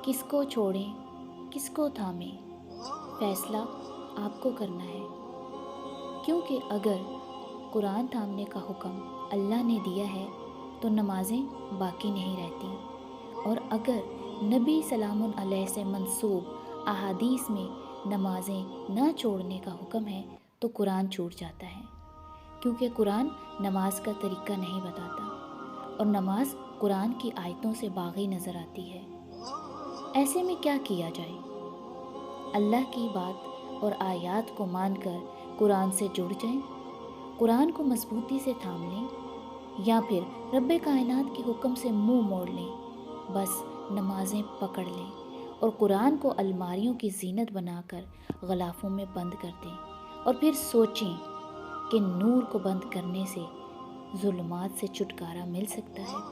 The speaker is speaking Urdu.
کس کو چھوڑیں کس کو تھامیں، فیصلہ آپ کو کرنا ہے، کیونکہ اگر قرآن تھامنے کا حکم اللہ نے دیا ہے تو نمازیں باقی نہیں رہتی، اور اگر نبی سلام علیہ سے منسوب احادیث میں نمازیں نہ چھوڑنے کا حکم ہے تو قرآن چھوٹ جاتا ہے، کیونکہ قرآن نماز کا طریقہ نہیں بتاتا اور نماز قرآن کی آیتوں سے باغی نظر آتی ہے۔ ایسے میں کیا کیا جائے؟ اللہ کی بات اور آیات کو مان کر قرآن سے جڑ جائیں، قرآن کو مضبوطی سے تھام لیں، یا پھر رب کائنات کے حکم سے منہ موڑ لیں، بس نمازیں پکڑ لیں اور قرآن کو الماریوں کی زینت بنا کر غلافوں میں بند کر دیں، اور پھر سوچیں کہ نور کو بند کرنے سے ظلمات سے چھٹکارا مل سکتا ہے۔